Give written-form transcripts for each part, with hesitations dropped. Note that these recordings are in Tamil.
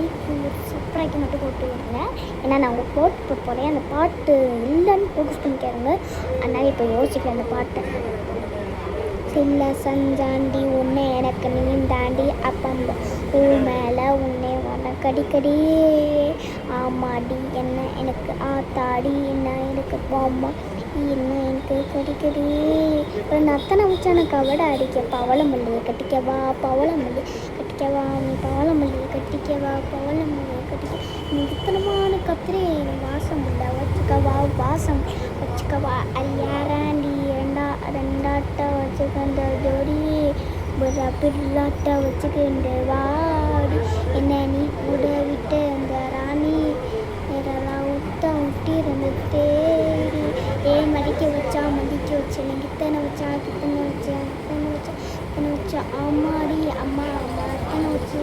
லைக்கு சப்ஸ்கிரைப் மட்டும் போட்டு விடுங்க. ஏன்னா நான் உங்களுக்கு போட்டு போகிறேன். அந்த பாட்டு இல்லைன்னு ஃபோக்கஸ் பண்ணிக்காருங்க. அதனால் இப்போ யோசிக்கிறேன் அந்த பாட்டை. சில்ல சஞ்சாண்டி உன்னை எனக்கு நீந்தாண்டி அப்பம்ப பூ மேலே உன்னை கடிக்கடி ஆமாடி என்ன எனக்கு ஆத்தாடி என்ன எனக்கு பாம்மா என்ன எனக்கு கடிக்கடி ஒரு நத்தனை வச்சு எனக்கு அவட அடிக்க பவளமல்லியை கட்டிக்கவா பவளமல்லி கட்டிக்கவா நீ பவளமல்லியை கட்டிக்கவா பவளமல்லியை கட்டிக்க நீ வித்தனமான கத்திரி வாசம் இல்லை வச்சுக்கவா வாசம் வச்சுக்கவா அரியாராண்டி ரெண்டாட்டை வச்சுக்கந்த ஜோடி ஒரு பிள்ளாட்டை வச்சுக்கிண்டு வாடி என்ன நீ கூட விட்டு அந்த ராணி இதெல்லாம் விட்டி ரெண்டு தேடி மடிக்க வச்சா மதிக்க வச்சு நீ கித்தனை வச்சா கித்தனை வச்சா அம்மாடி அம்மா அம்மா இத்தனை வச்சு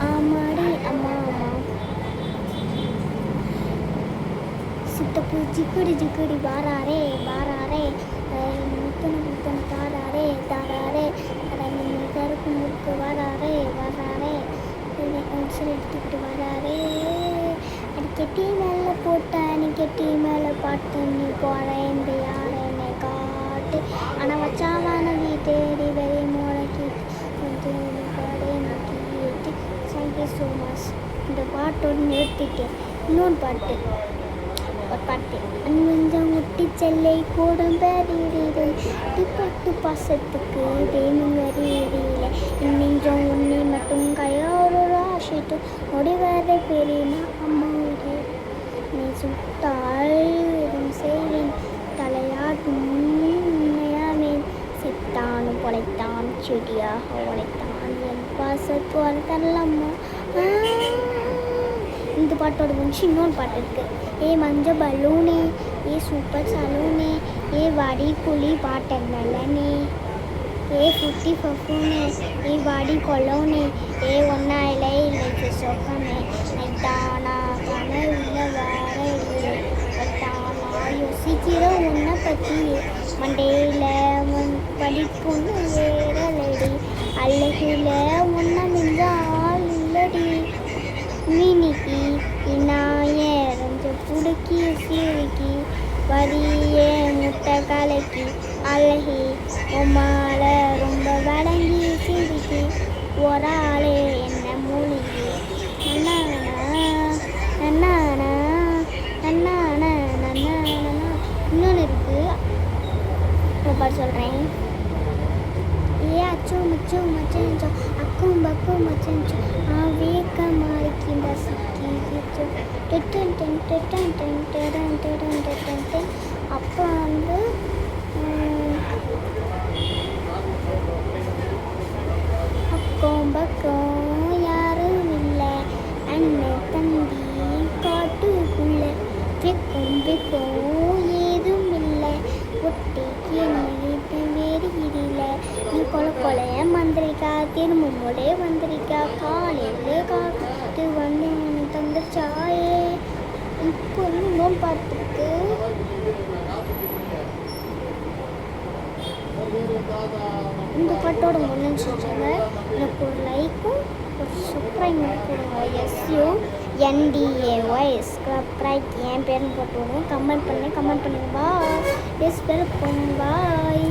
ஆமாடி அம்மா அம்மா சித்தப்பு ஜிக்குடி வாராரே முத்தனை தாராரே கருப்பு முறுக்கு வராரே உன்சில் எடுத்துக்கிட்டு வராரே அது கெட்டி மேலே போட்ட நீ கெட்டி மேலே பாட்டு நீ போகிறேன் இந்த யாரை என்னை காட்டு ஆனால் வச்சாவான வீட்டேடி வெளி முளைக்கு கேட்டு தேங்க்யூ ஸோ மச். இந்த பாட்டோடு நிறுத்திட்டேன். இன்னொன்று பாட்டு ஒரு பாட்டு கொஞ்சம் முட்டி செல்லை கூடம் பெறியிடும் பட்டு பாசத்துக்கு தேனும் வெறியிடல இன்னும் உன்னை மட்டும் கையோடு ஆசிட்டு முடிவரை பெரியனா அம்மாவுடைய நீ சுட்டால் செய்வேன் தலையாட்டும் உண்மையாவேன் செத்தானும் பொழைத்தான் செடியாக உழைத்தான் என் பாசத்தோடு தரலாமா. இந்த பாட்டோட முடிச்சு இன்னொரு பாட்டு இருக்குது. மஞ்ச பலூனே சூப்பர் சலூனே வாடி குழி பாட்டல் நல்லனே ஃபுட்டி ஃபஃபூனே வாடி கொலோனே ஒன்றா இல்லை சொக்கமே தானா கனவுல வேற தானா யோசிக்கிற உன்னை பற்றி மண்டையில் படிப்புன்னு வேறலடி அழகில் ஒன்றா மிஞ்ச ஆள் இல்லடி மினிக்கு நாயரஞ்சு புடுக்கி சிறுக்கி வரியே முட்டை கலக்கி அழகி உமால ரொம்ப வடங்கி சிரிக்கி ஒரு ஆளே என்ன மூலிகி இன்னொன்று இருக்குது பாட்டு சொல்கிறேன். அச்சோ மச்சோ மச்சோ அக்கும் பக்கும் மச்சோ வேக்க மாறிக்கின்ற சிக்கி அப்போ வந்து அக்கம் பக்கம் யாரும் இல்லை அண்ணன் தம்பி காட்டுக்குள்ள வெக்கும் ஏதும் இல்லை ஒட்டிக்கு வேறு இடியில நீ கொலைய மந்திரிக்கா திரும்பும்போதே வந்திரிக்கா காலையில் காத்து வந்து தந்துச்சாயே இப்போ இன்னும் பார்த்துருக்கு. இந்த பாட்டோட முன்னு சொல்லுங்க. எனக்கு ஒரு லைக்கும் ஒரு சப்ஸ்கிரைப் கொடுங்க. SUNDAY சப்ஸ்கிரைப் என் பேருன்னு போட்டு விடுங்க. கமெண்ட் பண்ணுங்க பாய். எஸ் வெல்கம் பாய்.